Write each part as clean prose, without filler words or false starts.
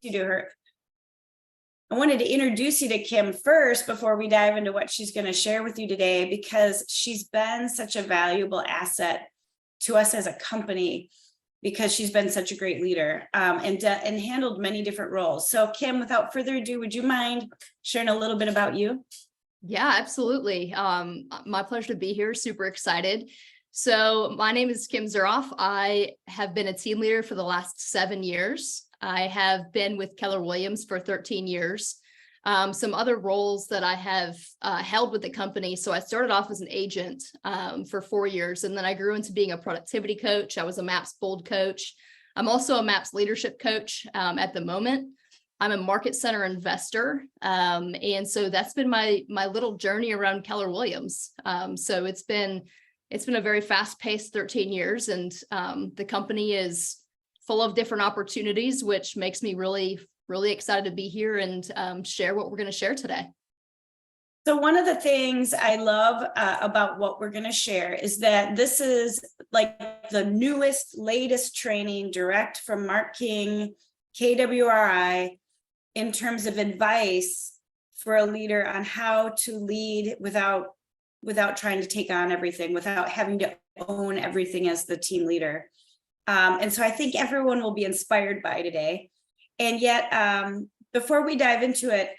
you to her. I wanted to introduce you to Kim first before we dive into what she's going to share with you today, because she's been such a valuable asset to us as a company, because she's been such a great leader and handled many different roles. So Kim, without further ado, would you mind sharing a little bit about you? Yeah, absolutely. My pleasure to be here. Super excited. So my name is Kim Zuroff. I have been a team leader for the last 7 years. I have been with Keller Williams for 13 years. Some other roles that I have held with the company. So I started off as an agent for 4 years, and then I grew into being a productivity coach. I was a MAPS Bold coach. I'm also a MAPS leadership coach at the moment. I'm a market center investor. And so that's been my little journey around Keller Williams. So it's been a very fast-paced 13 years, and the company is full of different opportunities, which makes me really excited to be here and share what we're going to share today. So one of the things I love about what we're going to share is that this is like the newest, latest training direct from Mark King, KWRI, in terms of advice for a leader on how to lead without trying to take on everything, without having to own everything as the team leader. And so I think everyone will be inspired by today. And yet, before we dive into it,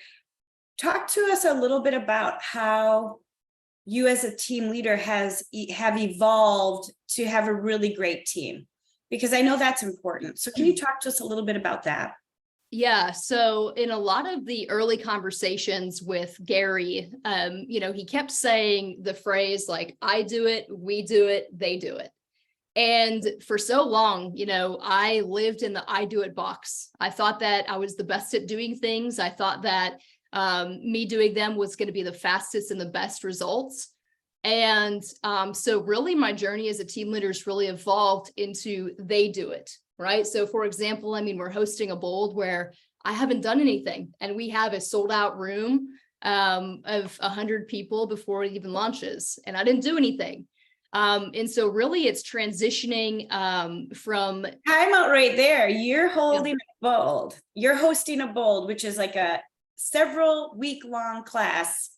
talk to us a little bit about how you as a team leader have evolved to have a really great team, because I know that's important. So can you talk to us a little bit about that? Yeah. So in a lot of the early conversations with Gary, he kept saying the phrase like, I do it, we do it, they do it. And for so long, I lived in the I do it box. I thought that I was the best at doing things. I thought that me doing them was going to be the fastest and the best results. And so really my journey as a team leader has really evolved into they do it, right? So for example, we're hosting a Bold where I haven't done anything, and we have a sold out room of 100 people before it even launches, and I didn't do anything. And so really it's transitioning from time out right there. You're holding a Bold. You're hosting a Bold, which is like a several week-long class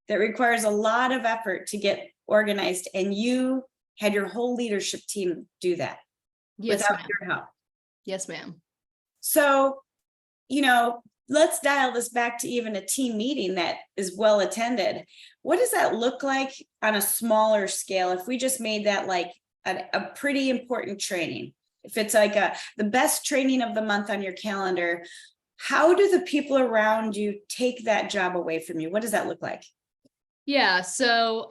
that requires a lot of effort to get organized. And you had your whole leadership team do that without your help. Yes, ma'am. So, let's dial this back to even a team meeting that is well attended. What does that look like on a smaller scale? If we just made that like a pretty important training, if it's like the best training of the month on your calendar, how do the people around you take that job away from you? What does that look like? Yeah. So,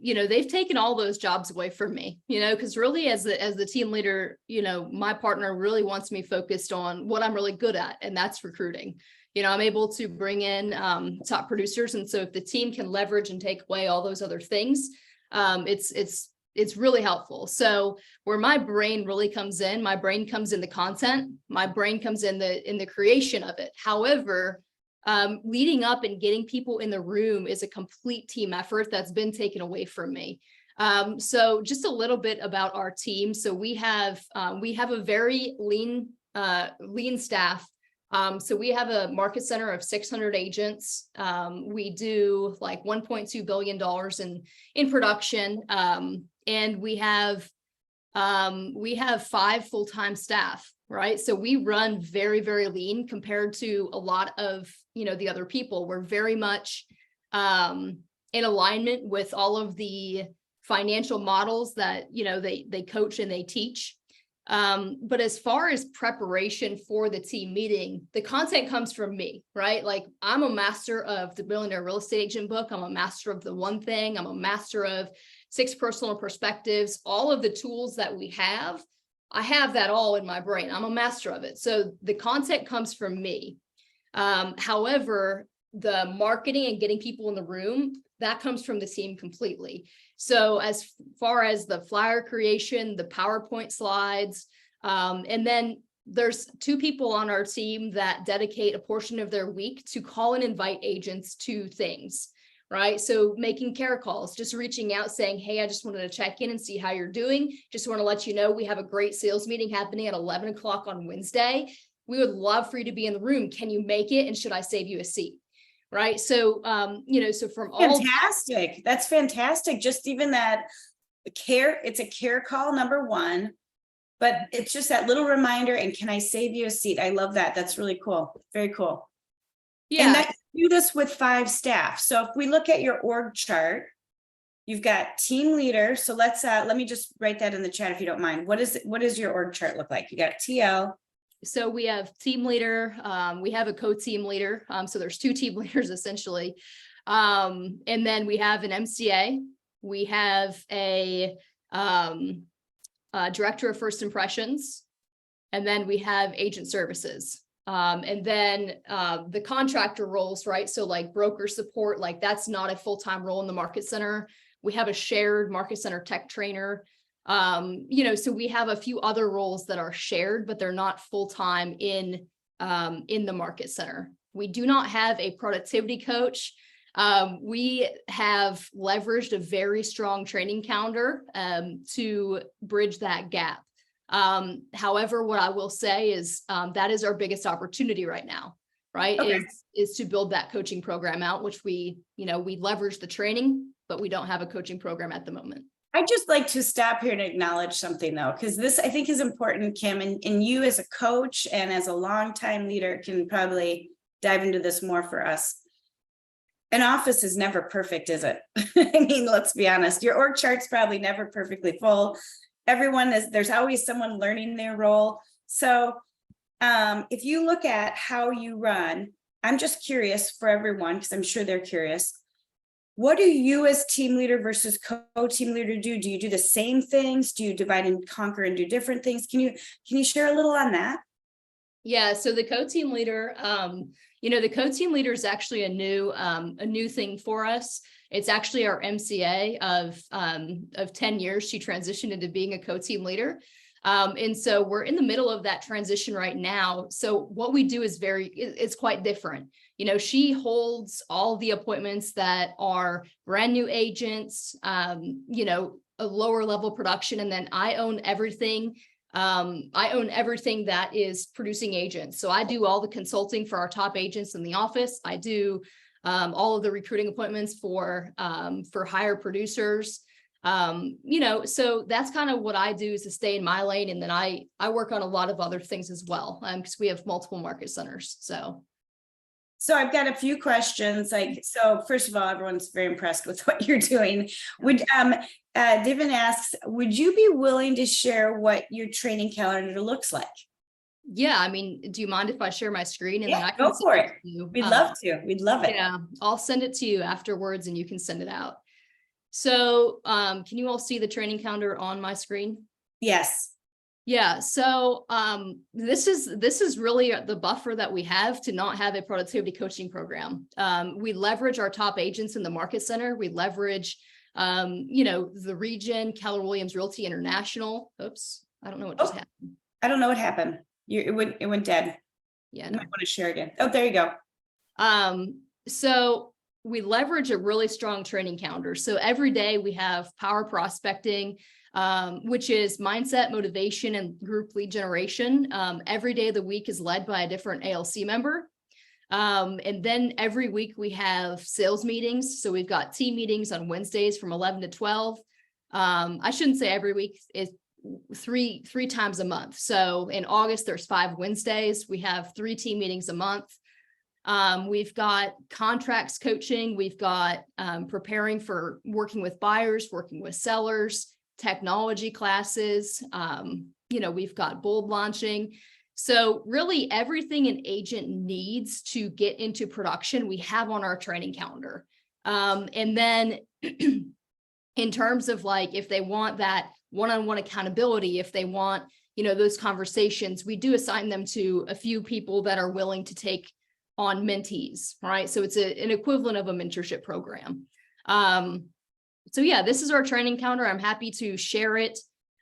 they've taken all those jobs away from me, because really as the team leader, my partner really wants me focused on what I'm really good at, and that's recruiting. I'm able to bring in top producers. And so if the team can leverage and take away all those other things, it's really helpful. So where my brain really comes in, my brain comes in the content, my brain comes in the creation of it. However, leading up and getting people in the room is a complete team effort that's been taken away from me. So just a little bit about our team. So we have a very lean staff. So we have a market center of 600 agents. We do like $1.2 billion in production. And we have 5 full-time staff, right? So we run very, very lean compared to a lot of, the other people. We're very much in alignment with all of the financial models that, they coach and they teach. But as far as preparation for the team meeting, the content comes from me, right? Like I'm a master of the Billionaire Real Estate Agent book. I'm a master of the One Thing. I'm a master of 6 Personal Perspectives. All of the tools that we have, I have that all in my brain. I'm a master of it. So the content comes from me. However, the marketing and getting people in the room, that comes from the team completely. So as far as the flyer creation, the PowerPoint slides, and then there's 2 people on our team that dedicate a portion of their week to call and invite agents to things, right? So making care calls, just reaching out saying, hey, I just wanted to check in and see how you're doing. Just want to let you know we have a great sales meeting happening at 11 o'clock on Wednesday. we would love for you to be in the room. Can you make it? And should I save you a seat? Right. So, so from all fantastic. That's fantastic. Just even that care, it's a care call, number one, but it's just that little reminder. And can I save you a seat? I love that. That's really cool. Very cool. Yeah. And that you do this with 5 staff. So if we look at your org chart, you've got team leader. So let me just write that in the chat if you don't mind. What does your org chart look like? You got TL. So we have team leader, we have a co-team leader. So there's 2 team leaders essentially. And then we have an MCA. We have a director of first impressions. And then we have agent services. And then the contractor roles, right? So like broker support, like that's not a full-time role in the market center. We have a shared market center tech trainer. So we have a few other roles that are shared, but they're not full-time in the market center. We do not have a productivity coach. We have leveraged a very strong training calendar to bridge that gap. However, what I will say is that is our biggest opportunity right now, right? Okay. Is to build that coaching program out, which we leverage the training, but we don't have a coaching program at the moment. I'd just like to stop here and acknowledge something though, because this I think is important, Kim, and you as a coach and as a longtime leader can probably dive into this more for us. An office is never perfect, is it? I mean, let's be honest, your org chart's probably never perfectly full. There's always someone learning their role. So if you look at how you run, I'm just curious for everyone, because I'm sure they're curious. What do you as team leader versus co-team leader do? Do you do the same things? Do you divide and conquer and do different things? Can you share a little on that? Yeah, so the co-team leader, the co-team leader is actually a new thing for us. It's actually our MCA of 10 years. She transitioned into being a co-team leader. And so we're in the middle of that transition right now. So what we do is it's quite different. She holds all the appointments that are brand new agents, a lower level production. And then I own everything. I own everything that is producing agents. So I do all the consulting for our top agents in the office. I do all of the recruiting appointments for higher producers. So that's kind of what I do, is to stay in my lane. And then I work on a lot of other things as well, because we have multiple market centers. So I've got a few questions. So first of all, everyone's very impressed with what you're doing. Divin asks, would you be willing to share what your training calendar looks like? Yeah, I mean, do you mind if I share my screen and then I can go for it? We'd love to. We'd love it. Yeah, I'll send it to you afterwards and you can send it out. So can you all see the training calendar on my screen? Yes. Yeah, so this is really the buffer that we have to not have a productivity coaching program. We leverage our top agents in the market center. We leverage, the region, Keller Williams Realty International. Oops, I don't know what just happened. I don't know what happened. It went dead. Yeah, you might want to share again. Oh, there you go. So we leverage a really strong training calendar. So every day we have power prospecting, which is mindset, motivation, and group lead generation. Every day of the week is led by a different ALC member. And then every week we have sales meetings. So we've got team meetings on Wednesdays from 11 to 12. I shouldn't say every week, is three times a month. So in August, there's 5 Wednesdays. We have 3 team meetings a month. We've got contracts coaching. We've got preparing for working with buyers, working with sellers, technology classes. We've got bold launching. So really everything an agent needs to get into production, we have on our training calendar. And then in terms of if they want that one-on-one accountability, if they want, those conversations, we do assign them to a few people that are willing to take on mentees, right? So it's an equivalent of a mentorship program. So yeah, this is our training calendar. I'm happy to share it.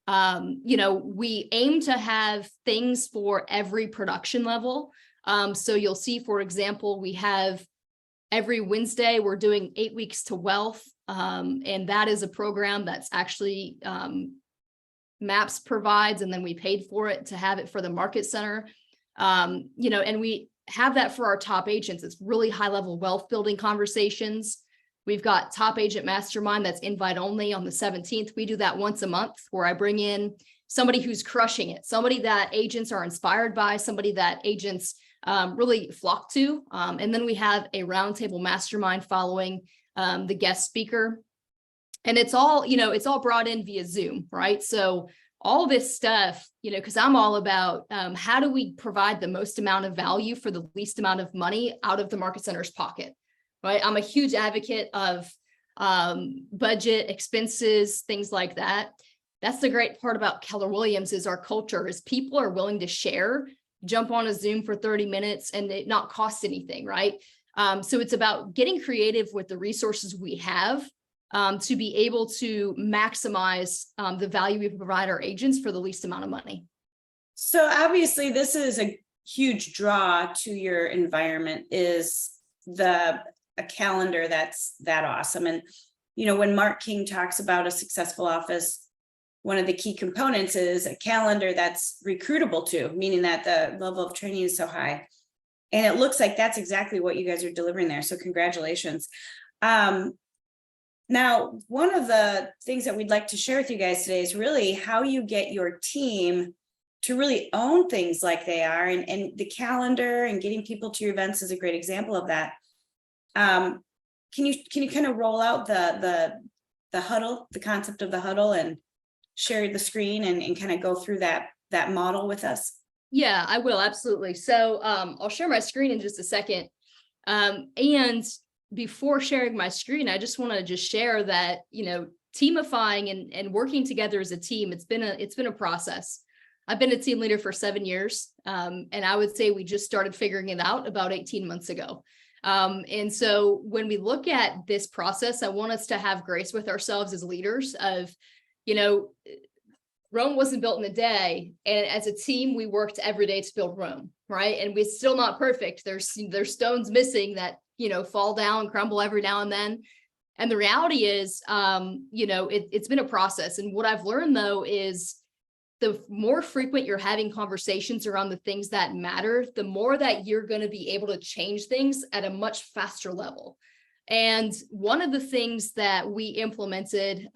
We aim to have things for every production level. So you'll see, for example, we have every Wednesday, we're doing 8 weeks to wealth. And that is a program that's actually MAPS provides, and then we paid for it to have it for the market center. And we have that for our top agents. It's really high level wealth building conversations. We've got top agent mastermind that's invite only on the 17th. We do that once a month where I bring in somebody who's crushing it, somebody that agents are inspired by, somebody that agents really flock to. And then we have a roundtable mastermind following the guest speaker. And it's all, it's all brought in via Zoom, right? So all this stuff, because I'm all about how do we provide the most amount of value for the least amount of money out of the market center's pocket, right? I'm a huge advocate of budget, expenses, things like that. That's the great part about Keller Williams is our culture is people are willing to share, jump on a Zoom for 30 minutes and it not cost anything, right? So it's about getting creative with the resources we have to be able to maximize the value we provide our agents for the least amount of money. So obviously this is a huge draw to your environment is a calendar that's that awesome. And, when Mark King talks about a successful office, one of the key components is a calendar that's recruitable to, meaning that the level of training is so high. And it looks like that's exactly what you guys are delivering there. So congratulations. Now, one of the things that we'd like to share with you guys today is really how you get your team to really own things like they are. And the calendar and getting people to your events is a great example of that. Can you kind of roll out the huddle, the concept of the huddle and share the screen and kind of go through that model with us? Yeah, I will. Absolutely. So I'll share my screen in just a second. And before sharing my screen, I just want to share that, teamifying and working together as a team, it's been a process. I've been a team leader for 7 years. And I would say we just started figuring it out about 18 months ago. And so when we look at this process, I want us to have grace with ourselves as leaders of, Rome wasn't built in a day. And as a team, we worked every day to build Rome, right? And we're still not perfect. There's stones missing that, fall down, crumble every now and then. And the reality is, it's been a process. And what I've learned though, is the more frequent you're having conversations around the things that matter, the more that you're going to be able to change things at a much faster level. And one of the things that we implemented,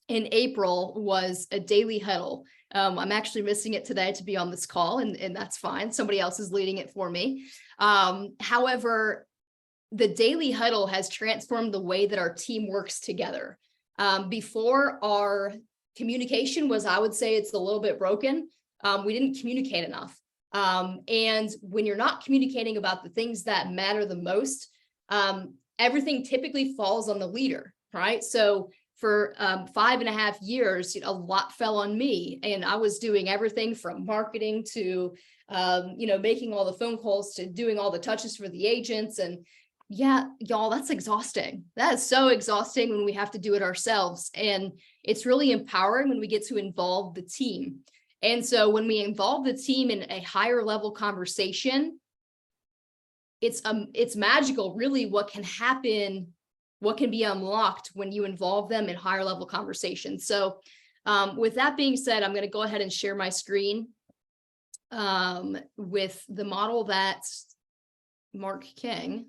in April was a daily huddle. I'm actually missing it today to be on this call, and that's fine. Somebody else is leading it for me. However, the daily huddle has transformed the way that our team works together. Before, our communication was, I would say it's a little bit broken. We didn't communicate enough. And when you're not communicating about the things that matter the most, everything typically falls on the leader, right? So for 5.5 years, a lot fell on me, and I was doing everything from marketing to, making all the phone calls to doing all the touches for the agents. And yeah, y'all, that's exhausting. That is so exhausting when we have to do it ourselves. And it's really empowering when we get to involve the team. And so when we involve the team in a higher level conversation, it's magical, really, what can happen, what can be unlocked when you involve them in higher level conversations. So with that being said, I'm going to go ahead and share my screen with the model that Mark King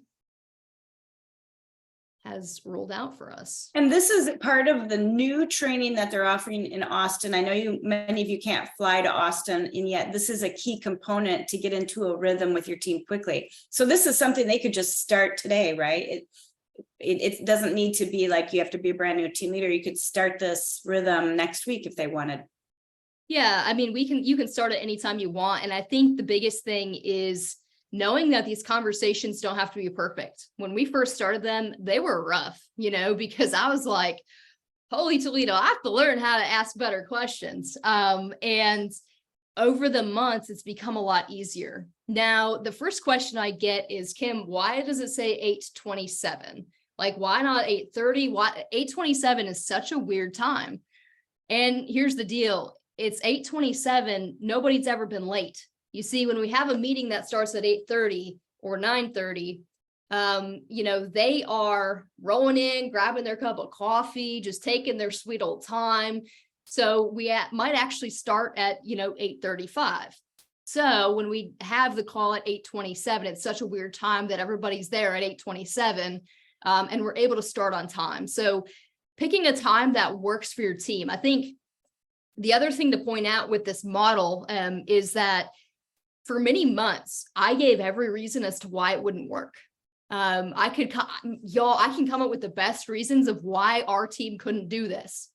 has rolled out for us. And this is part of the new training that they're offering in Austin. I know many of you can't fly to Austin, and yet this is a key component to get into a rhythm with your team quickly. So this is something they could just start today, right? It doesn't need to be like you have to be a brand new team leader. You could start this rhythm next week if they wanted. Yeah, I mean, you can start it anytime you want. And I think the biggest thing is knowing that these conversations don't have to be perfect. When we first started them, they were rough, because I was like, holy Toledo, I have to learn how to ask better questions. And over the months, it's become a lot easier. Now, the first question I get is, Kim, why does it say 8:27? Like, why not 8:30? Why 8:27 is such a weird time? And here's the deal. It's 8:27. Nobody's ever been late. You see, when we have a meeting that starts at 8:30 or 9:30, they are rolling in, grabbing their cup of coffee, just taking their sweet old time. So we might actually start at, 8:35. So when we have the call at 8:27, it's such a weird time that everybody's there at 8:27, and we're able to start on time. So picking a time that works for your team. I think the other thing to point out with this model is that for many months, I gave every reason as to why it wouldn't work. I can come up with the best reasons of why our team couldn't do this.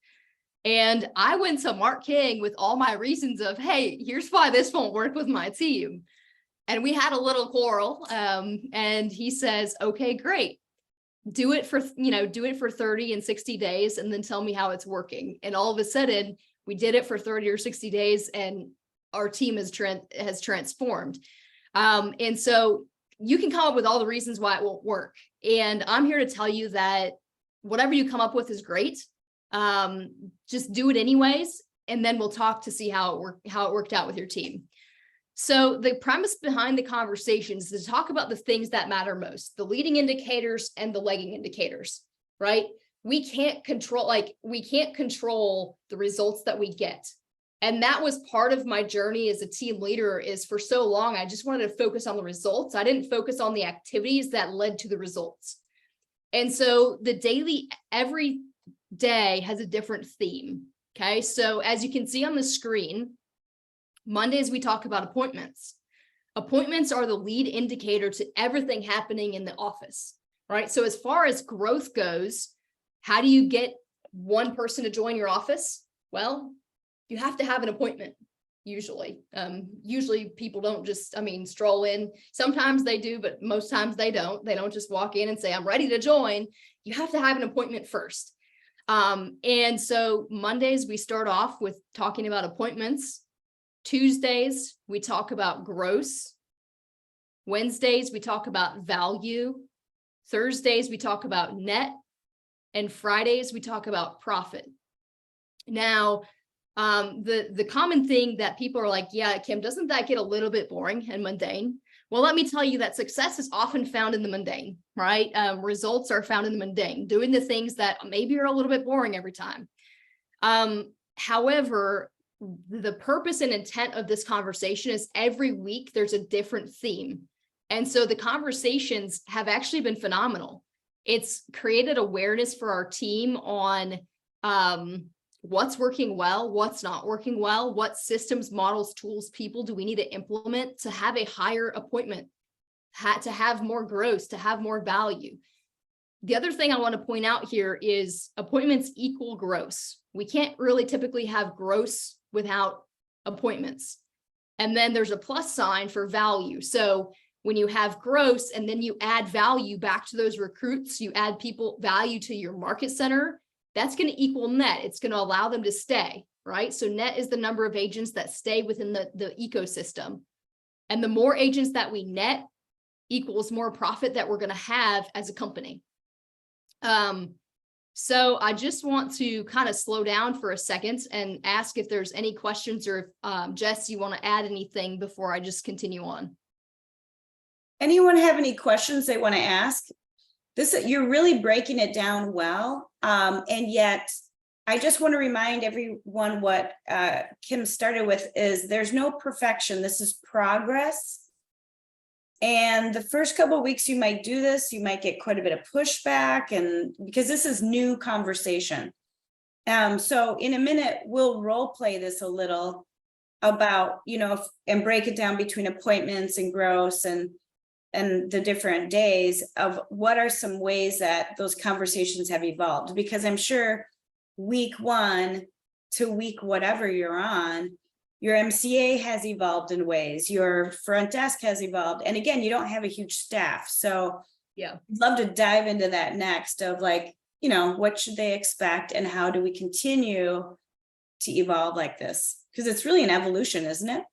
And I went to Mark King with all my reasons of, hey, here's why this won't work with my team. And we had a little quarrel. And he says, okay, great. Do it for 30 and 60 days and then tell me how it's working. And all of a sudden we did it for 30 or 60 days and our team has transformed. And so you can come up with all the reasons why it won't work. And I'm here to tell you that whatever you come up with is great. Just do it anyways, and then we'll talk to see how it worked out with your team. So the premise behind the conversations is to talk about the things that matter most, the leading indicators and the lagging indicators, right? We can't control the results that we get. And that was part of my journey as a team leader. Is for so long, I just wanted to focus on the results. I didn't focus on the activities that led to the results. And so every day has a different theme. Okay. So as you can see on the screen, Mondays, we talk about appointments. Appointments are the lead indicator to everything happening in the office, right? So as far as growth goes, how do you get one person to join your office? Well, you have to have an appointment. Usually people don't just, stroll in. Sometimes they do, but most times they don't. They don't just walk in and say, I'm ready to join. You have to have an appointment first. And so Mondays, we start off with talking about appointments. Tuesdays, we talk about gross. Wednesdays, we talk about value. Thursdays, we talk about net. And Fridays, we talk about profit. Now, the common thing that people are like, yeah, Kim, doesn't that get a little bit boring and mundane? Well, let me tell you that success is often found in the mundane, right? Results are found in the mundane, doing the things that maybe are a little bit boring every time. However, the purpose and intent of this conversation is every week there's a different theme. And so the conversations have actually been phenomenal. It's created awareness for our team on what's working well, what's not working well, what systems, models, tools, people do we need to implement to have a higher appointment, to have more gross, to have more value. The other thing I want to point out here is appointments equal gross. We can't really typically have gross without appointments. And then there's a plus sign for value. So when you have gross and then you add value back to those recruits, you add people value to your market center, that's going to equal net. It's going to allow them to stay, right? So net is the number of agents that stay within the ecosystem. And the more agents that we net equals more profit that we're going to have as a company. So I just want to kind of slow down for a second and ask if there's any questions, or if Jess, you want to add anything before I just continue on. Anyone have any questions they want to ask? You're really breaking it down well. And yet I just want to remind everyone what Kim started with is there's no perfection. This is progress. And the first couple of weeks you might do this, you might get quite a bit of pushback, and because this is new conversation. So in a minute, we'll role play this a little about, and break it down between appointments and gross and the different days of what are some ways that those conversations have evolved, because I'm sure week 1 to week whatever you're on, your MCA has evolved in ways, your front desk has evolved. And again, you don't have a huge staff. So yeah, I'd love to dive into that next of what should they expect and how do we continue to evolve like this? Because it's really an evolution, isn't it?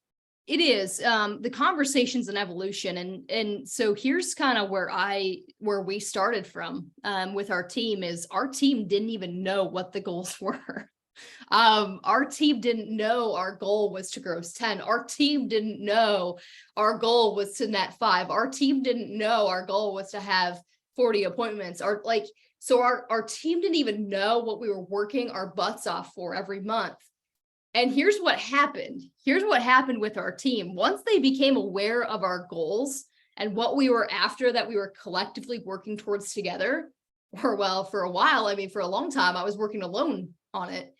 It is. The conversation's an evolution. And so here's kind of where we started from with our team is our team didn't even know what the goals were. Our team didn't know our goal was to gross 10. Our team didn't know our goal was to net 5. Our team didn't know our goal was to have 40 appointments. So our team didn't even know what we were working our butts off for every month. And here's what happened. Here's what happened with our team. Once they became aware of our goals and what we were after, that we were collectively working towards together, or well, for a while, I mean, for a long time, I was working alone on it.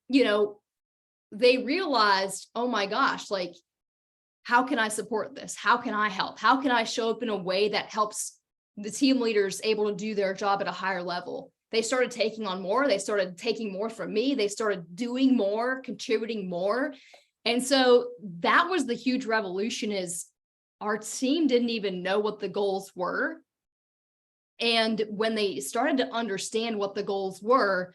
You know, they realized, oh my gosh, like, how can I support this? How can I help? How can I show up in a way that helps the team leaders able to do their job at a higher level? They started taking on more. They started taking more from me. They started doing more, contributing more. And so that was the huge revolution, is our team didn't even know what the goals were. And when they started to understand what the goals were,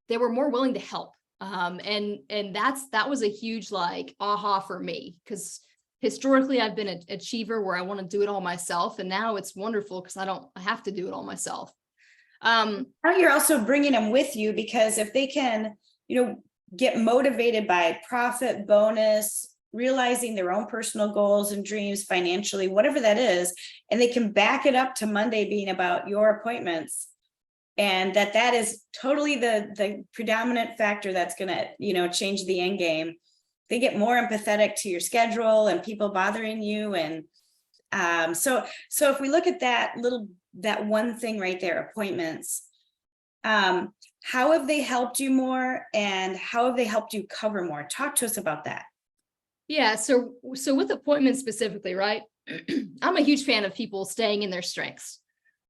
they were more willing to help. And that was a huge like aha for me, because historically I've been an achiever where I want to do it all myself. And now it's wonderful because I have to do it all myself. Now you're also bringing them with you, because if they can, get motivated by profit, bonus, realizing their own personal goals and dreams financially, whatever that is, and they can back it up to Monday being about your appointments, and that is totally the predominant factor that's going to, change the end game. They get more empathetic to your schedule and people bothering you. And so if we look at that one thing right there, appointments, how have they helped you more, and how have they helped you cover more? Talk to us about that. Yeah. So with appointments specifically, right? I'm a huge fan of people staying in their strengths.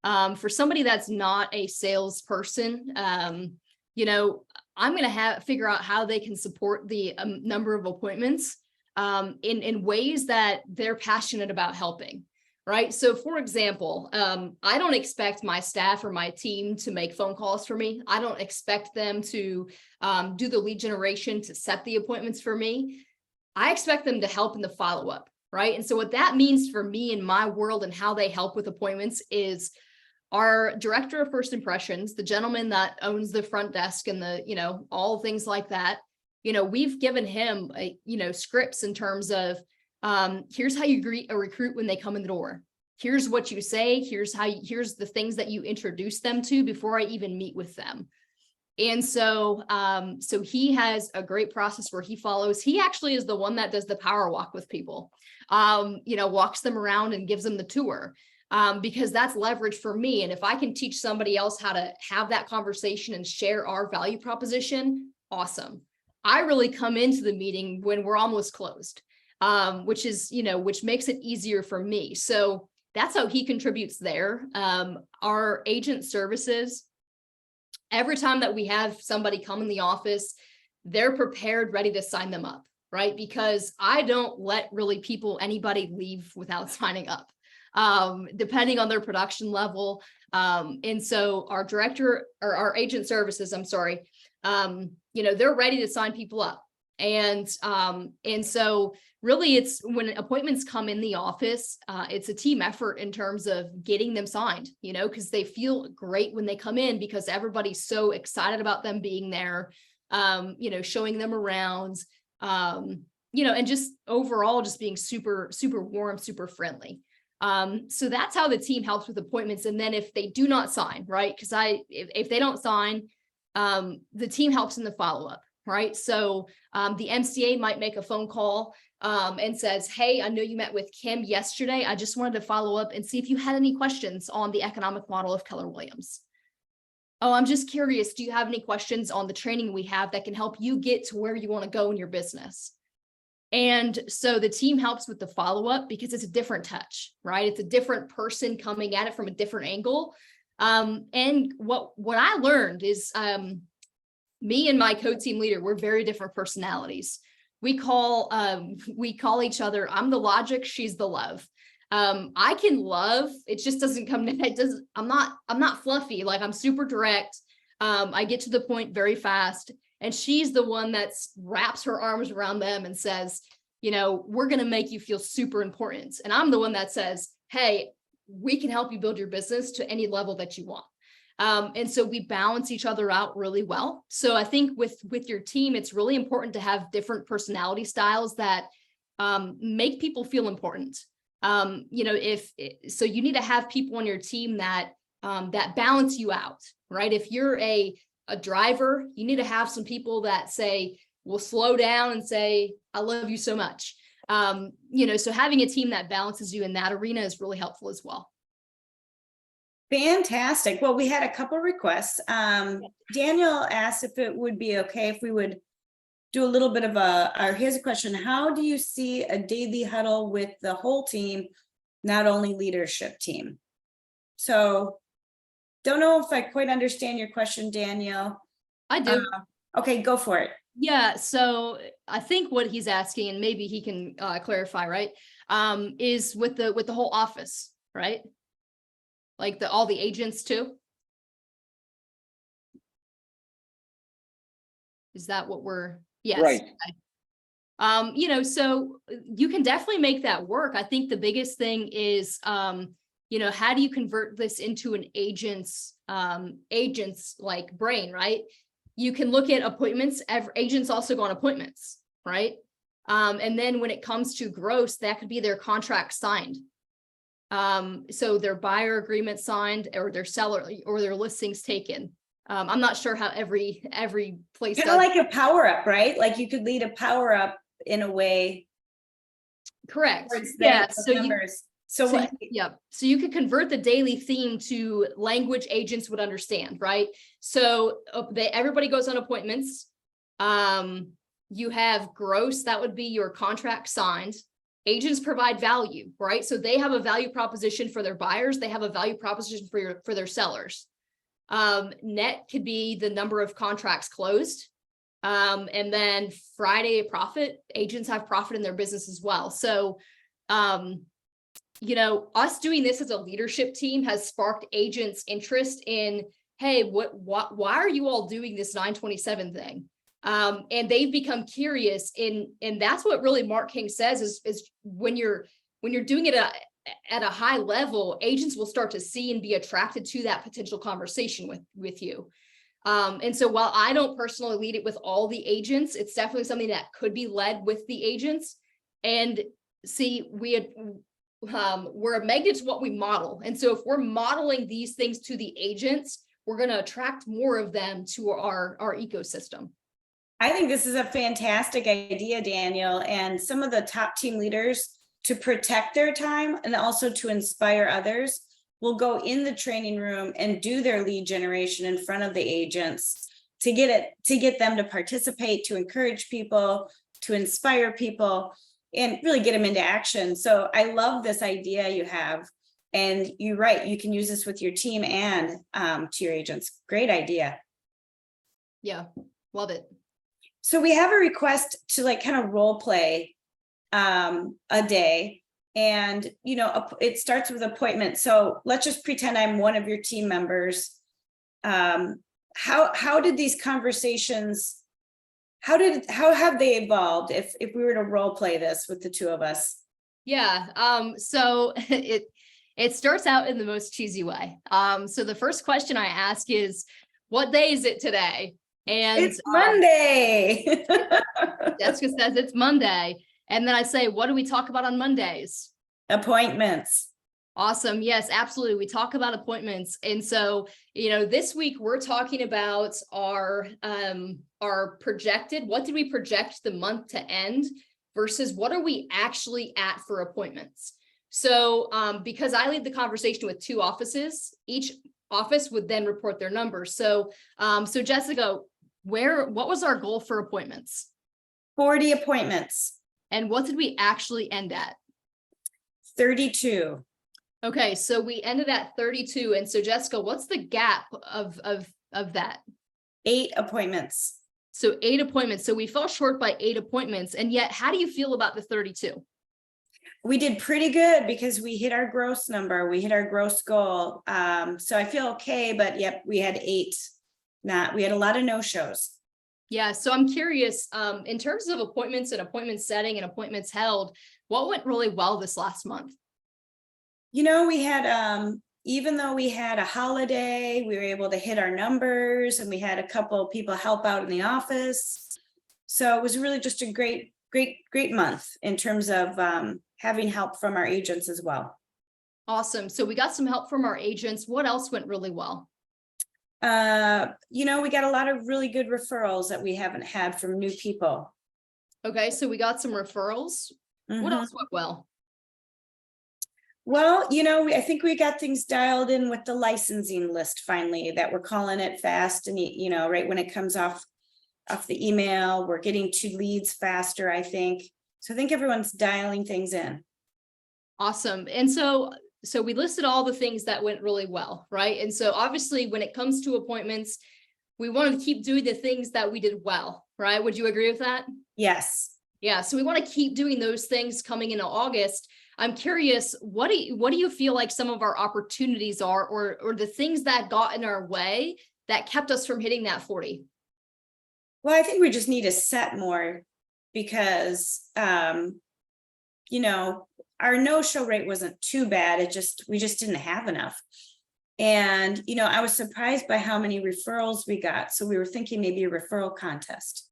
For somebody that's not a salesperson, I'm going to figure out how they can support the number of appointments in ways that they're passionate about helping, right? So for example, I don't expect my staff or my team to make phone calls for me. I don't expect them to do the lead generation, to set the appointments for me. I expect them to help in the follow-up, right? And so what that means for me in my world and how they help with appointments is our director of first impressions, the gentleman that owns the front desk and the, all things like that, we've given him, scripts in terms of, here's how you greet a recruit when they come in the door. Here's what you say. Here's the things that you introduce them to before I even meet with them. And so, so he has a great process where he follows. He actually is the one that does the power walk with people, walks them around and gives them the tour. Because that's leverage for me. And if I can teach somebody else how to have that conversation and share our value proposition, awesome. I really come into the meeting when we're almost closed, which is, which makes it easier for me. So that's how he contributes there. Our agent services, every time that we have somebody come in the office, they're prepared, ready to sign them up, right? Because I don't let really anybody leave without signing up. Depending on their production level. And so our director or our agent services, they're ready to sign people up. And so really it's when appointments come in the office, it's a team effort in terms of getting them signed, because they feel great when they come in because everybody's so excited about them being there, showing them around, and just overall just being super, super warm, super friendly. So that's how the team helps with appointments. And then if they do not sign, right? Because if they don't sign, the team helps in the follow-up, right? So the MCA might make a phone call and says, hey, I know you met with Kim yesterday. I just wanted to follow up and see if you had any questions on the economic model of Keller Williams. Oh, I'm just curious. Do you have any questions on the training we have that can help you get to where you want to go in your business? And so the team helps with the follow-up because it's a different touch, right? It's a different person coming at it from a different angle. And what I learned is me and my co-team leader, we're very different personalities. We call each other, I'm the logic, she's the love. I can love, it just doesn't come, I'm not fluffy, like I'm super direct. I get to the point very fast. And she's the one that wraps her arms around them and says, we're going to make you feel super important. And I'm the one that says, hey, we can help you build your business to any level that you want. And so we balance each other out really well. So I think with your team, it's really important to have different personality styles that make people feel important. So you need to have people on your team that balance you out, right? If you're a driver, you need to have some people that say, will slow down and say, I love you so much. So having a team that balances you in that arena is really helpful as well. Fantastic. Well, we had a couple requests. Daniel asked if it would be okay if we would do a little bit of here's a question. How do you see a daily huddle with the whole team, not only leadership team? So don't know if I quite understand your question, Daniel. I do. Okay, go for it. Yeah, so I think what he's asking, and maybe he can clarify, right? Is with the whole office, right? Like all the agents too? Is that what we're, yes. Right. Okay. So you can definitely make that work. I think the biggest thing is, how do you convert this into an agent's like brain, right? You can look at appointments. Agents also go on appointments, right? And then when it comes to gross, that could be their contract signed. So their buyer agreement signed, or their seller, or their listings taken. I'm not sure how every place Kind of like a power up, right? Like you could lead a power up in a way. Correct. Yeah. So you could convert the daily theme to language agents would understand, right? So everybody goes on appointments. You have gross, that would be your contract signed. Agents provide value, right? So they have a value proposition for their buyers. They have a value proposition for their sellers. Net could be the number of contracts closed. And then Friday profit, agents have profit in their business as well. So, us doing this as a leadership team has sparked agents' interest in, hey, why are you all doing this 927 thing? And they've become curious and that's what really Mark King says is when you're doing it at a high level, agents will start to see and be attracted to that potential conversation with you. And so while I don't personally lead it with all the agents, it's definitely something that could be led with the agents. And see, we're a magnet to what we model. And so if we're modeling these things to the agents, we're going to attract more of them to our ecosystem. I think this is a fantastic idea, Daniel, and some of the top team leaders, to protect their time and also to inspire others, will go in the training room and do their lead generation in front of the agents to get them to participate, to encourage people, to inspire people, and really get them into action. So I love this idea you have, and you're right, you can use this with your team and to your agents. Great idea. Yeah, love it. So we have a request to like kind of role play a day, and it starts with appointment. So let's just pretend I'm one of your team members. How did these conversations, how have they evolved if we were to role play this with the two of us? Yeah. So it starts out in the most cheesy way. So the first question I ask is, what day is it today? And it's Monday. Jessica says it's Monday. And then I say, what do we talk about on Mondays? Appointments. Awesome. Yes, absolutely. We talk about appointments. And so, this week we're talking about our projected, what did we project the month to end versus what are we actually at for appointments? So, because I lead the conversation with two offices, each office would then report their numbers. So Jessica, what was our goal for appointments? 40 appointments. And what did we actually end at? 32. Okay, so we ended at 32. And so Jessica, what's the gap of that? 8 appointments. So 8 appointments. So we fell short by 8 appointments. And yet, how do you feel about the 32? We did pretty good because we hit our gross number. We hit our gross goal. So I feel okay, but yep, we had 8. We had a lot of no-shows. Yeah. So I'm curious, in terms of appointments and appointment setting and appointments held, what went really well this last month? We had, even though we had a holiday, we were able to hit our numbers, and we had a couple of people help out in the office. So it was really just a great month in terms of having help from our agents as well. Awesome. So we got some help from our agents. What else went really well? We got a lot of really good referrals that we haven't had from new people. Okay, so we got some referrals. What else went well? Well, I think we got things dialed in with the licensing list finally, that we're calling it fast and, right when it comes off the email, we're getting to leads faster, I think. So I think everyone's dialing things in. Awesome. And so we listed all the things that went really well, right? And so obviously when it comes to appointments, we want to keep doing the things that we did well, right? Would you agree with that? Yes. Yeah. So we want to keep doing those things coming into August. I'm curious, what do you feel like some of our opportunities are, or the things that got in our way that kept us from hitting that 40? Well, I think we just need to set more because, our no-show rate wasn't too bad. We just didn't have enough. And, I was surprised by how many referrals we got. So we were thinking maybe a referral contest.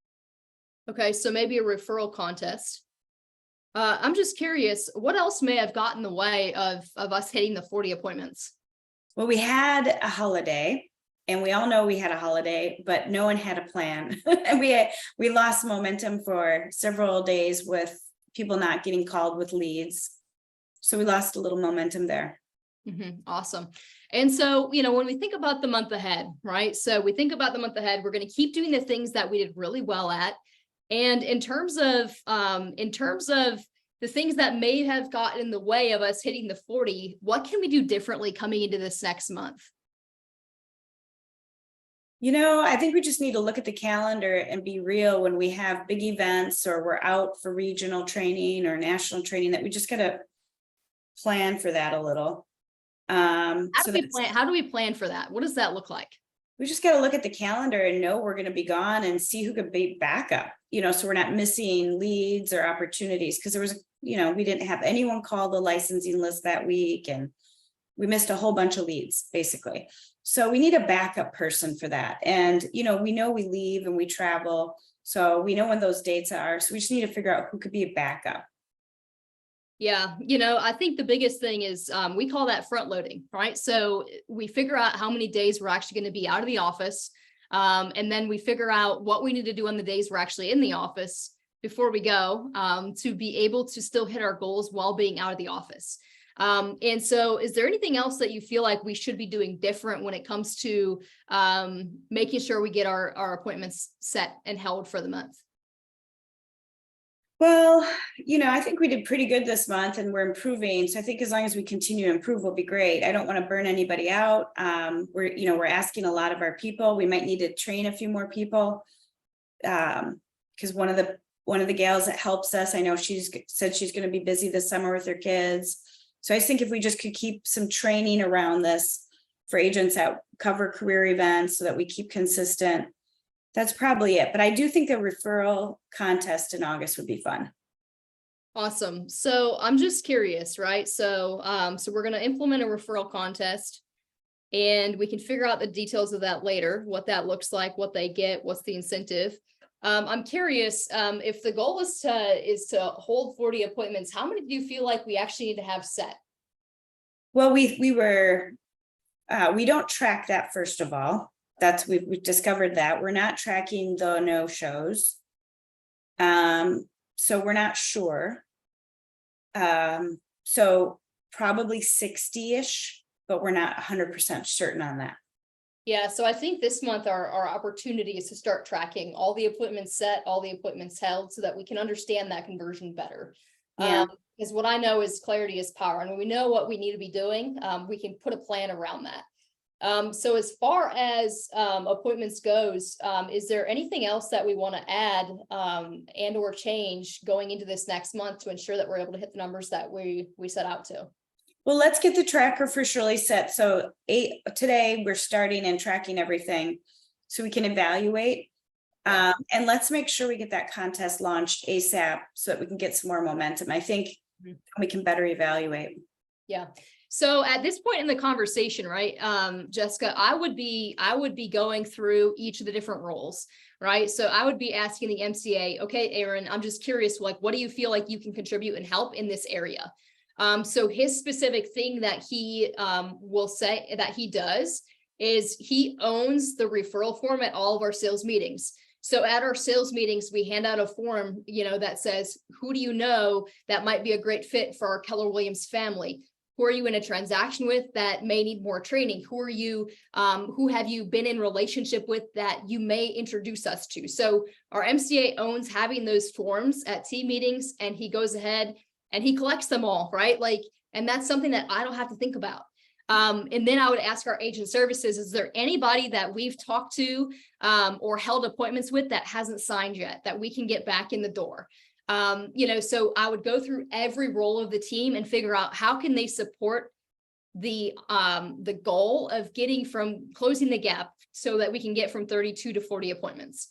Okay, so maybe a referral contest. I'm just curious, what else may have gotten in the way of us hitting the 40 appointments? Well, we had a holiday, and we all know we had a holiday, but no one had a plan. And we lost momentum for several days with people not getting called with leads. So we lost a little momentum there. Awesome. And so, when we think about the month ahead, right? So we think about the month ahead, we're going to keep doing the things that we did really well at. And in terms of the things that may have gotten in the way of us hitting the 40, what can we do differently coming into this next month? I think we just need to look at the calendar and be real when we have big events or we're out for regional training or national training, that we just got to plan for that a little. How do we plan for that? What does that look like? We just got to look at the calendar and know we're going to be gone and see who could be backup, so we're not missing leads or opportunities, because there was, we didn't have anyone call the licensing list that week, and we missed a whole bunch of leads basically. So we need a backup person for that. And, we know we leave and we travel, so we know when those dates are. So we just need to figure out who could be a backup. Yeah, I think the biggest thing is we call that front loading, right? So we figure out how many days we're actually going to be out of the office. And then we figure out what we need to do on the days we're actually in the office before we go to be able to still hit our goals while being out of the office. And so is there anything else that you feel like we should be doing different when it comes to making sure we get our appointments set and held for the month? Well, I think we did pretty good this month and we're improving. So I think as long as we continue to improve, we'll be great. I don't want to burn anybody out. We're asking a lot of our people. We might need to train a few more people. Because one of the gals that helps us, I know she's said she's going to be busy this summer with her kids. So I think if we just could keep some training around this for agents that cover career events so that we keep consistent, that's probably it. But I do think the referral contest in August would be fun. Awesome. So I'm just curious, right? So we're going to implement a referral contest, and we can figure out the details of that later, what that looks like, what they get, what's the incentive. I'm curious, if the goal is to hold 40 appointments, how many do you feel like we actually need to have set? Well, we don't track that, first of all. We've discovered that we're not tracking the no-shows. So we're not sure. So probably 60-ish, but we're not 100% certain on that. Yeah, so I think this month our opportunity is to start tracking all the appointments set, all the appointments held, so that we can understand that conversion better. Yeah. Because what I know is clarity is power. And when we know what we need to be doing, we can put a plan around that. So as far as appointments goes, is there anything else that we want to add and or change going into this next month to ensure that we're able to hit the numbers that we set out to? Well, let's get the tracker for Shirley set. So today we're starting and tracking everything so we can evaluate. And let's make sure we get that contest launched ASAP so that we can get some more momentum. I think we can better evaluate. Yeah. So at this point in the conversation, right, Jessica, I would be going through each of the different roles, right? So I would be asking the MCA, okay, Aaron, I'm just curious, like, what do you feel like you can contribute and help in this area? So his specific thing that he will say that he does is he owns the referral form at all of our sales meetings. So at our sales meetings, we hand out a form, that says, who do you know that might be a great fit for our Keller Williams family? Who are you in a transaction with that may need more training? Who are you, who have you been in relationship with that you may introduce us to? So our MCA owns having those forms at team meetings, and he goes ahead and he collects them all, right? And that's something that I don't have to think about. And then I would ask our agent services, is there anybody that we've talked to or held appointments with that hasn't signed yet that we can get back in the door? So I would go through every role of the team and figure out how can they support the goal of getting from closing the gap so that we can get from 32 to 40 appointments.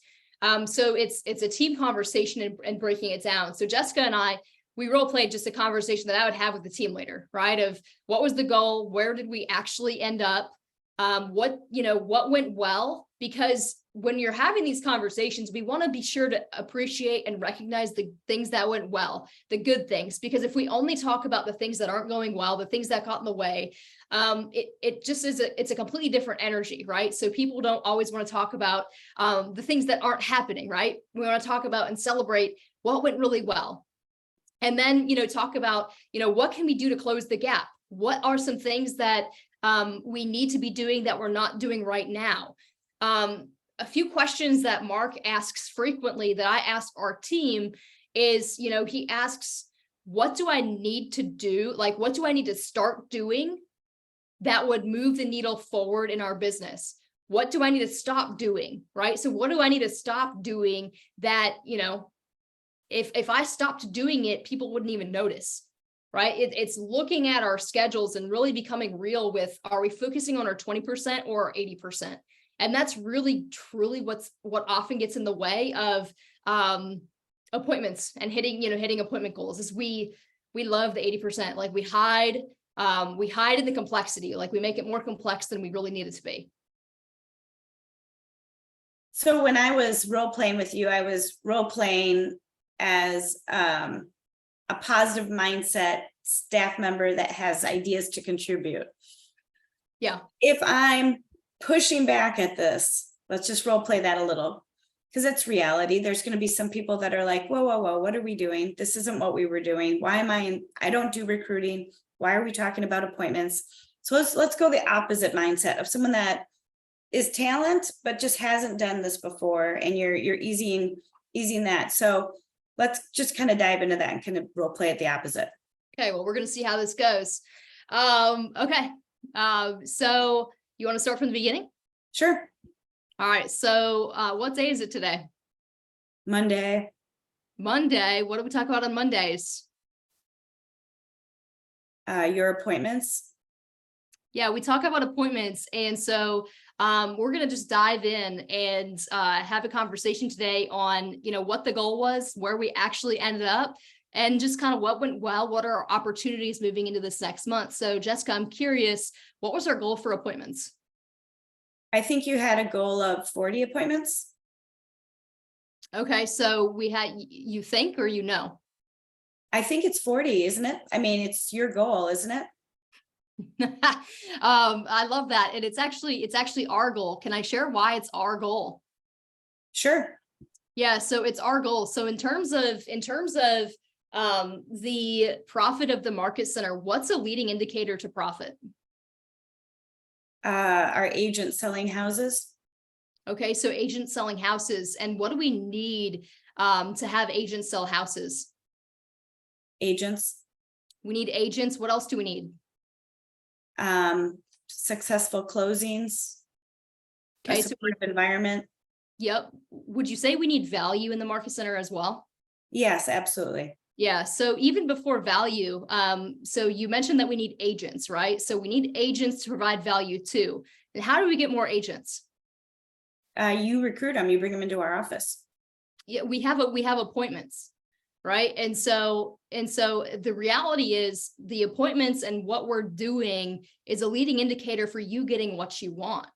So it's a team conversation and breaking it down. So Jessica and I, we role played just a conversation that I would have with the team leader, right? Of what was the goal? Where did we actually end up? What went well? Because when you're having these conversations, we want to be sure to appreciate and recognize the things that went well, the good things, because if we only talk about the things that aren't going well, the things that got in the way, it just is it's a completely different energy, right? So people don't always want to talk about the things that aren't happening, right? We want to talk about and celebrate what went really well. And then, talk about, what can we do to close the gap? What are some things that we need to be doing that we're not doing right now? A few questions that Mark asks frequently that I ask our team is, he asks, what do I need to do? What do I need to start doing that would move the needle forward in our business? What do I need to stop doing? Right? So what do I need to stop doing that, if I stopped doing it, people wouldn't even notice, right? It's looking at our schedules and really becoming real with, are we focusing on our 20% or our 80%? And that's really, truly what often gets in the way of appointments and hitting appointment goals is we love the 80%. We hide in the complexity, we make it more complex than we really need it to be. So when I was role playing with you, I was role playing as a positive mindset staff member that has ideas to contribute. Yeah. If I'm pushing back at this, let's just role play that a little, because it's reality. There's going to be some people that are like, whoa, what are we doing? This isn't what we were doing. Why am I don't do recruiting. Why are we talking about appointments? So let's go the opposite mindset of someone that is talent, but just hasn't done this before. And you're easing that. So let's just kind of dive into that and kind of role play it the opposite. Okay, well, we're going to see how this goes. Okay. So you want to start from the beginning? Sure. All right. So what day is it today? Monday. Monday. What do we talk about on Mondays? Your appointments. Yeah, we talk about appointments. And so we're going to just dive in and have a conversation today on, what the goal was, where we actually ended up, and just kind of what went well, what are our opportunities moving into this next month. So Jessica, I'm curious, what was our goal for appointments? I think you had a goal of 40 appointments. Okay, so we had, you think, or I think it's 40, isn't it? I mean, it's your goal, isn't it? I love that. And it's actually our goal. Can I share why it's our goal? Sure. Yeah, so it's our goal. So in terms of the profit of the market center, what's a leading indicator to profit? Our agent selling houses. Okay, so agents selling houses. And what do we need to have agents sell houses? Agents. We need agents. What else do we need? Successful closings. Okay, a supportive environment. Yep. Would you say we need value in the market center as well? Yes, absolutely. Yeah. So even before value, so you mentioned that we need agents, right? So we need agents to provide value too. And how do we get more agents? You recruit them, you bring them into our office. Yeah, we have appointments, right? And so the reality is the appointments and what we're doing is a leading indicator for you getting what you want.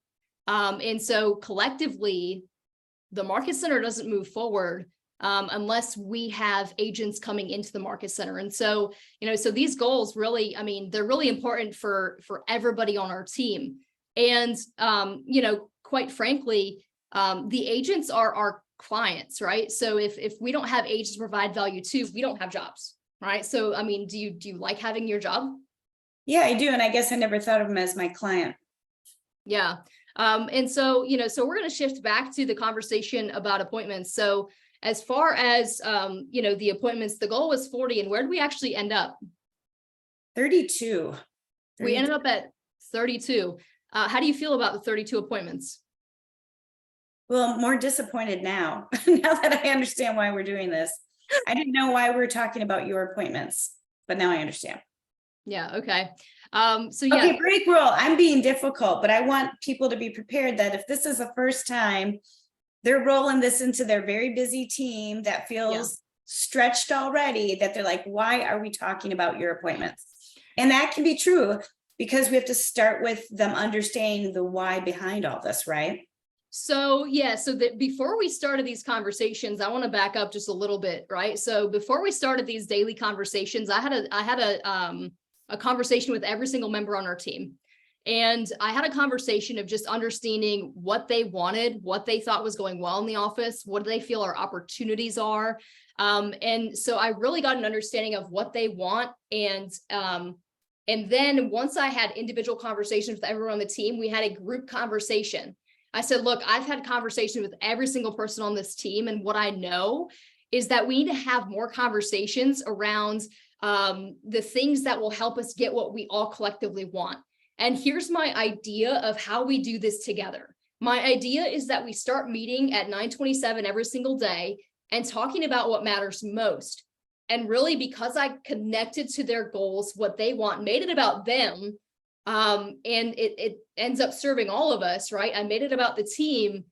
And so collectively, the market center doesn't move forward unless we have agents coming into the market center. And so, so these goals really, I mean, they're really important for everybody on our team. And, quite frankly, the agents are our clients, right? So if we don't have agents to provide value to, we don't have jobs, right? So, I mean, do you like having your job? Yeah, I do. And I guess I never thought of them as my client. Yeah. And so, so we're going to shift back to the conversation about appointments. So as far as, the appointments, the goal was 40, and where did we actually end up? 32. We ended up at 32. How do you feel about the 32 appointments? Well, more disappointed now, now that I understand why we're doing this. I didn't know why we were talking about your appointments, but now I understand. Yeah. Okay. So yeah. Okay, break rule. I'm being difficult, but I want people to be prepared that if this is the first time, they're rolling this into their very busy team that feels stretched already, that they're like, why are we talking about your appointments? And that can be true because we have to start with them understanding the why behind all this, right? So yeah, so that before we started these conversations, I want to back up just a little bit, right? So before we started these daily conversations, I had a conversation with every single member on our team. And I had a conversation of just understanding what they wanted, what they thought was going well in the office, what do they feel our opportunities are. And so I really got an understanding of what they want. And then once I had individual conversations with everyone on the team, we had a group conversation. I said, look, I've had conversations with every single person on this team. And what I know is that we need to have more conversations around the things that will help us get what we all collectively want. And here's my idea of how we do this together. My idea is that we start meeting at 9:27 every single day and talking about what matters most. And really, because I connected to their goals, what they want, made it about them, and it ends up serving all of us, right? I made it about the team.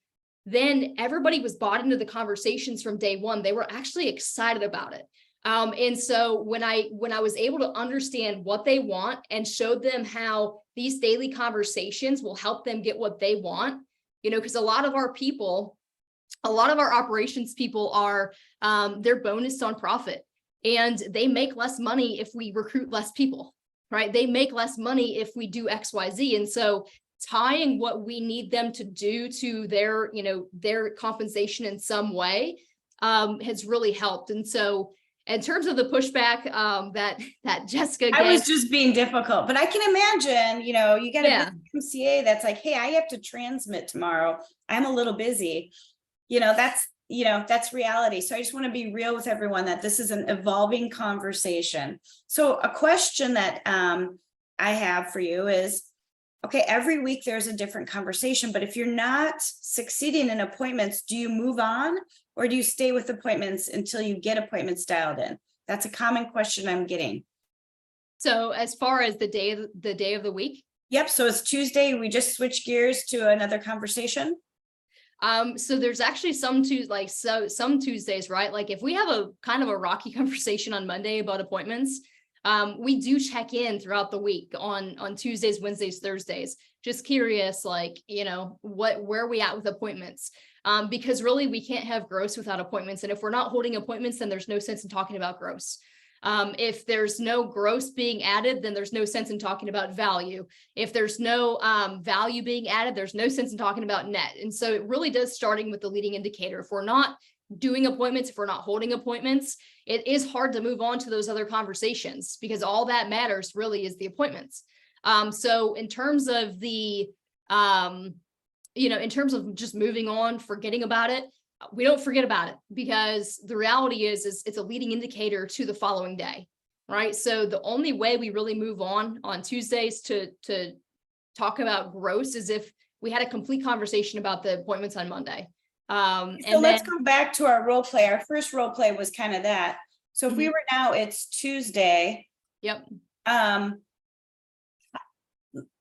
Then everybody was bought into the conversations from day one. They were actually excited about it. And so when I was able to understand what they want and showed them how these daily conversations will help them get what they want, because a lot of our operations people are, they're bonused on profit, and they make less money if we recruit less people, right? They make less money if we do X, Y, Z. And so tying what we need them to do to their compensation in some way, has really helped. And so in terms of the pushback that Jessica gave, I was just being difficult, but I can imagine, you got a MCA that's like, hey, I have to transmit tomorrow. I'm a little busy. That's reality. So I just want to be real with everyone that this is an evolving conversation. So a question that I have for you is, okay, every week there's a different conversation, but if you're not succeeding in appointments, do you move on or do you stay with appointments until you get appointments dialed in? That's a common question I'm getting. So as far as the day of the week? Yep. So it's Tuesday. We just switch gears to another conversation. So there's actually some Tuesdays, right? Like if we have a kind of a rocky conversation on Monday about appointments, we do check in throughout the week on Tuesdays, Wednesdays, Thursdays. Just curious, where are we at with appointments? Because really we can't have gross without appointments. And if we're not holding appointments, then there's no sense in talking about gross. If there's no gross being added, then there's no sense in talking about value. If there's no value being added, there's no sense in talking about net. And so it really does starting with the leading indicator. If we're not doing appointments, if we're not holding appointments, it is hard to move on to those other conversations because all that matters really is the appointments. So in terms of in terms of just moving on, forgetting about it, we don't forget about it because the reality is it's a leading indicator to the following day, right? So the only way we really move on Tuesdays to talk about gross is if we had a complete conversation about the appointments on Monday. Let's go back to our role play. Our first role play was kind of that. So if we were now, it's Tuesday. Yep.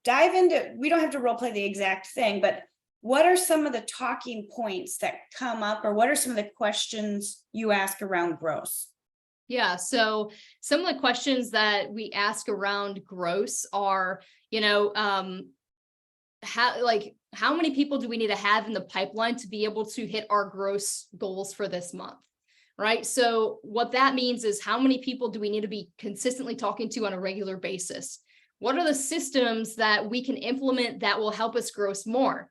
Dive into, we don't have to role play the exact thing, but what are some of the talking points that come up, or what are some of the questions you ask around gross? Yeah. So some of the questions that we ask around gross are, how many people do we need to have in the pipeline to be able to hit our gross goals for this month? Right. So what that means is how many people do we need to be consistently talking to on a regular basis? What are the systems that we can implement that will help us grow more?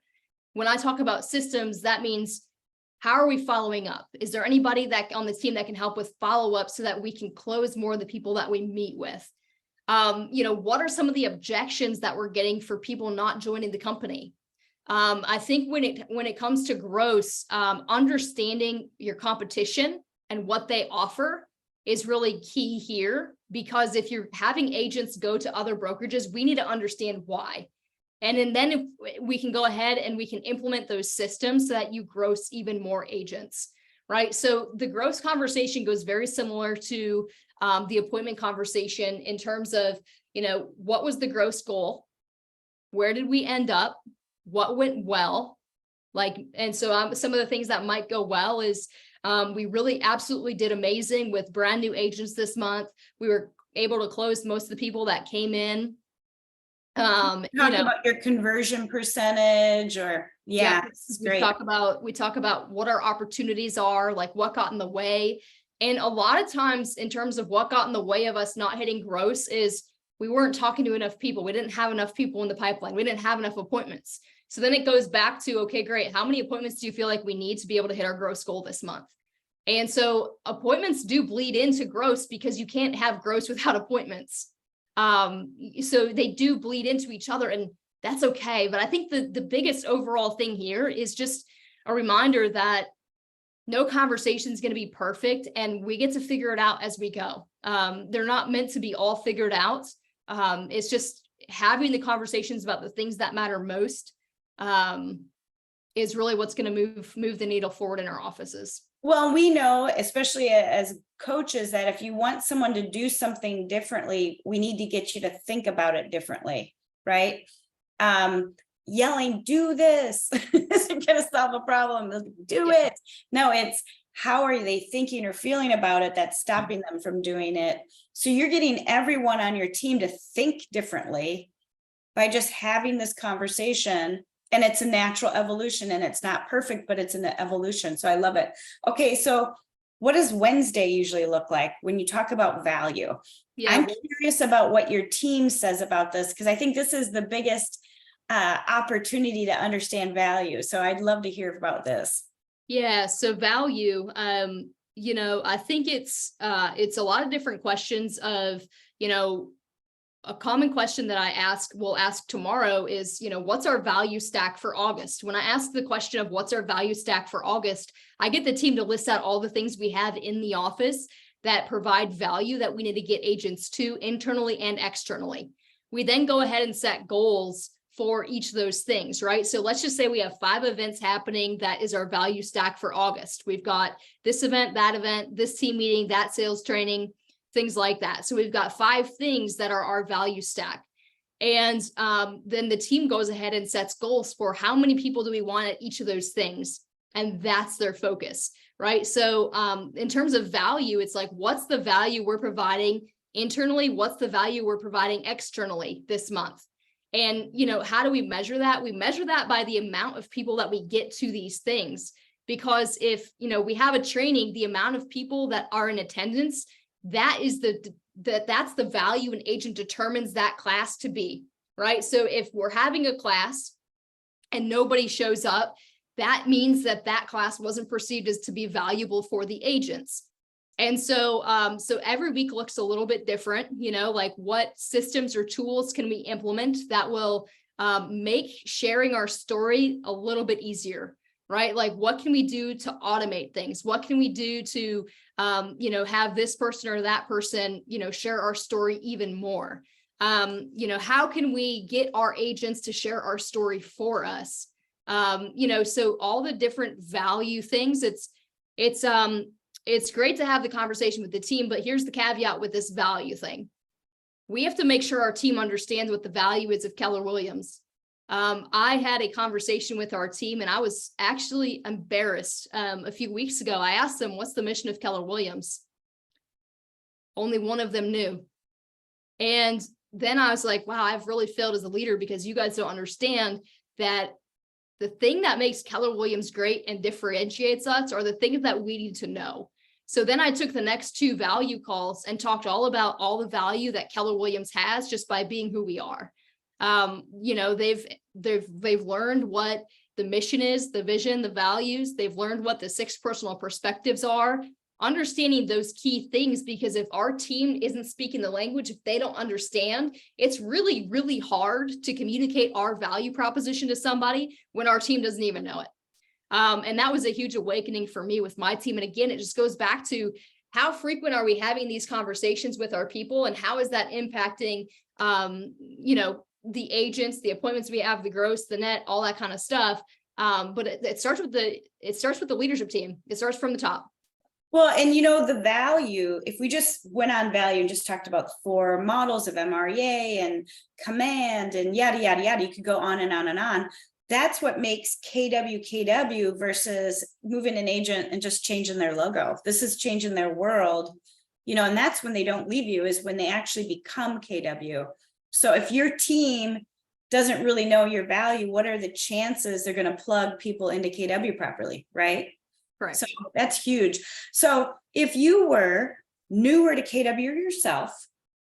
When I talk about systems, that means, how are we following up? Is there anybody that on the team that can help with follow up so that we can close more of the people that we meet with? What are some of the objections that we're getting for people not joining the company? I think when it comes to growth, understanding your competition and what they offer is really key here, because if you're having agents go to other brokerages, we need to understand why. And then if we can go ahead and we can implement those systems so that you gross even more agents, right? So the growth conversation goes very similar to the appointment conversation in terms of, what was the gross goal? Where did we end up? What went well? And so some of the things that might go well is we really absolutely did amazing with brand new agents this month. We were able to close most of the people that came in. Talk about your conversion percentage, or we talk about what our opportunities are, like what got in the way. And a lot of times in terms of what got in the way of us not hitting gross is we weren't talking to enough people. We didn't have enough people in the pipeline. We didn't have enough appointments. So then it goes back to, okay, great. How many appointments do you feel like we need to be able to hit our gross goal this month? And so appointments do bleed into gross, because you can't have gross without appointments. So they do bleed into each other, and that's okay. But I think the biggest overall thing here is just a reminder that no conversation is going to be perfect, and we get to figure it out as we go. They're not meant to be all figured out. It's just having the conversations about the things that matter most is really what's going to move the needle forward in our offices. Well, we know, especially as coaches, that if you want someone to do something differently, we need to get you to think about it differently, right? Yelling, do this, isn't going to solve a problem. Do it. No, it's how are they thinking or feeling about it that's stopping them from doing it. So you're getting everyone on your team to think differently by just having this conversation. And it's a natural evolution, and it's not perfect, but it's an evolution. So I love it. Okay, so what does Wednesday usually look like when you talk about value? Yeah. I'm curious about what your team says about this, because I think this is the biggest opportunity to understand value. So I'd love to hear about this. Yeah, so value, I think it's a lot of different questions of, a common question that will ask tomorrow is, what's our value stack for August? When I ask the question of what's our value stack for August, I get the team to list out all the things we have in the office that provide value that we need to get agents to internally and externally. We then go ahead and set goals for each of those things, right? So let's just say we have 5 events happening. That is our value stack for August. We've got this event, this team meeting, that sales training, things like that. So we've got 5 things that are our value stack. And then the team goes ahead and sets goals for how many people do we want at each of those things. And that's their focus, right? So in terms of value, it's like, what's the value we're providing internally? What's the value we're providing externally this month? And, how do we measure that? We measure that by the amount of people that we get to these things. Because if, we have a training, the amount of people that are in attendance, that is that's the value an agent determines that class to be, right? So if we're having a class and nobody shows up, that means that class wasn't perceived as to be valuable for the agents. And so, every week looks a little bit different, like what systems or tools can we implement that will make sharing our story a little bit easier, right? Like, what can we do to automate things? What can we do to, have this person or that person, share our story even more? How can we get our agents to share our story for us? So all the different value things, it's great to have the conversation with the team, but here's the caveat with this value thing. We have to make sure our team understands what the value is of Keller Williams. I had a conversation with our team, and I was actually embarrassed. A few weeks ago, I asked them, what's the mission of Keller Williams? Only one of them knew. And then I was like, wow, I've really failed as a leader, because you guys don't understand that the thing that makes Keller Williams great and differentiates us are the things that we need to know. So then I took the next 2 value calls and talked all about all the value that Keller Williams has just by being who we are. You know, they've learned what the mission is, the vision, the values. They've learned what the 6 personal perspectives are, understanding those key things, because if our team isn't speaking the language, if they don't understand, it's really, really hard to communicate our value proposition to somebody when our team doesn't even know it. And that was a huge awakening for me with my team. And again, it just goes back to how frequent are we having these conversations with our people, and how is that impacting, you know, the agents, the appointments we have, the gross, the net, all that kind of stuff. But it starts with the leadership team. It starts from the top. Well, and you know, the value, if we just went on value and just talked about 4 models of MREA and command and yada, yada, yada, you could go on and on and on. That's what makes KW versus moving an agent and just changing their logo. This is changing their world, you know, and that's when they don't leave you, is when they actually become KW. So if your team doesn't really know your value, what are the chances they're going to plug people into KW properly, right? Right. So that's huge. So if you were newer to KW yourself,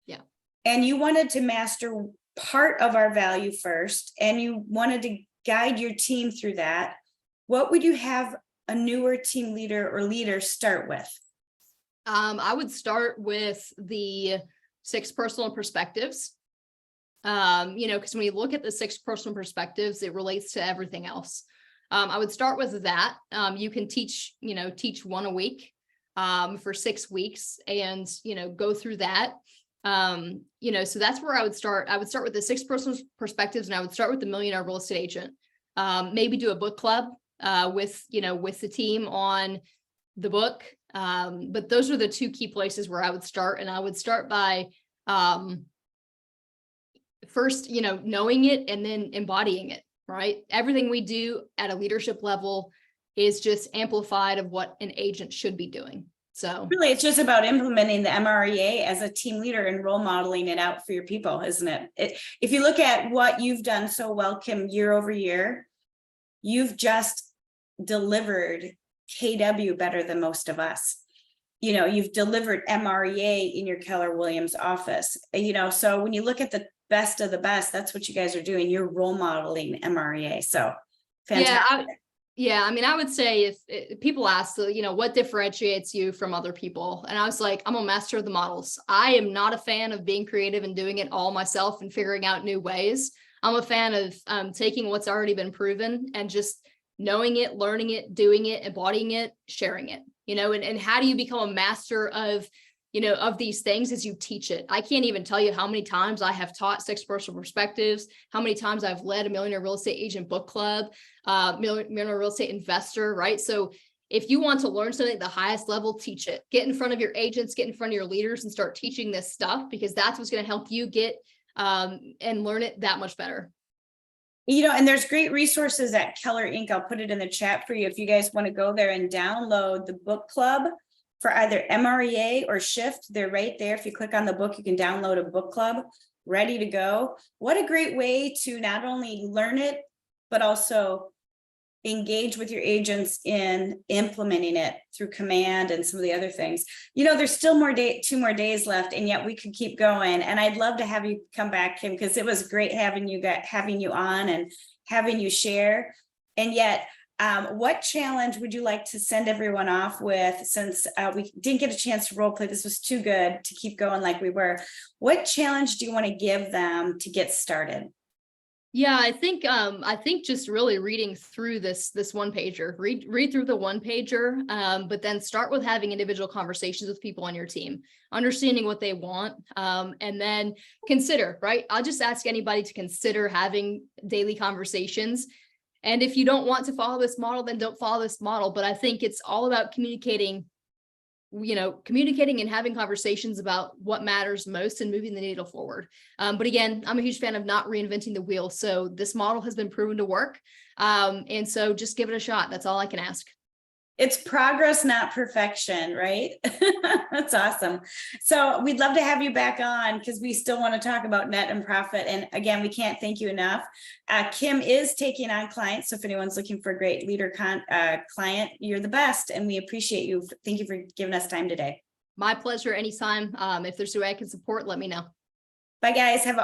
yeah, and you wanted to master part of our value first, and you wanted to guide your team through that, what would you have a newer team leader or leader start with? I would start with the 6 personal perspectives. You know, because when you look at the 6 personal perspectives, it relates to everything else. I would start with that. You can teach 1 a week for 6 weeks, and, you know, go through that. You know, so that's where I would start. I would start with the 6 personal perspectives, and I would start with the Millionaire Real Estate Agent. Maybe do a book club with the team on the book. But those are the 2 key places where I would start. And I would start by first, you know, knowing it and then embodying it, right? Everything we do at a leadership level is just amplified of what an agent should be doing. So really, it's just about implementing the MREA as a team leader and role modeling it out for your people, isn't it? If you look at what you've done so well, Kim, year over year, you've just delivered KW better than most of us. You know, you've delivered MREA in your Keller Williams office, you know, so when you look at the best of the best, that's what you guys are doing. You're role modeling MREA. So fantastic. Yeah, I mean, I would say if people ask, you know, what differentiates you from other people? And I was like, I'm a master of the models. I am not a fan of being creative and doing it all myself and figuring out new ways. I'm a fan of taking what's already been proven and just knowing it, learning it, doing it, embodying it, sharing it, you know, and how do you become a master of, you know, of these things as you teach it. I can't even tell you how many times I have taught 6 personal perspectives, how many times I've led a Millionaire Real Estate Agent book club, Millionaire Real Estate Investor, right? So if you want to learn something at the highest level, teach it. Get in front of your agents, get in front of your leaders and start teaching this stuff, because that's what's going to help you get and learn it that much better. You know, and there's great resources at Keller Inc. I'll put it in the chat for you if you guys want to go there and download the book club for either MREA or Shift. They're right there. If you click on the book, you can download a book club ready to go. What a great way to not only learn it, but also engage with your agents in implementing it through command and some of the other things. You know, there's still 2 more days left, and yet we could keep going. And I'd love to have you come back, Kim, because it was great having you on and having you share. And yet, what challenge would you like to send everyone off with, since we didn't get a chance to role play? This was too good to keep going like we were. What challenge do you want to give them to get started? Yeah, I think just really reading through this 1-pager, read through the 1-pager, but then start with having individual conversations with people on your team, understanding what they want, and then consider, right? I'll just ask anybody to consider having daily conversations. And if you don't want to follow this model, then don't follow this model. But I think it's all about communicating and having conversations about what matters most and moving the needle forward. But again, I'm a huge fan of not reinventing the wheel. So this model has been proven to work. And so just give it a shot. That's all I can ask. It's progress, not perfection, right? That's awesome. So we'd love to have you back on because we still want to talk about net and profit. And again, we can't thank you enough. Kim is taking on clients. So if anyone's looking for a great leader client, you're the best. And we appreciate you. Thank you for giving us time today. My pleasure anytime. If there's a way I can support, let me know. Bye, guys. Have a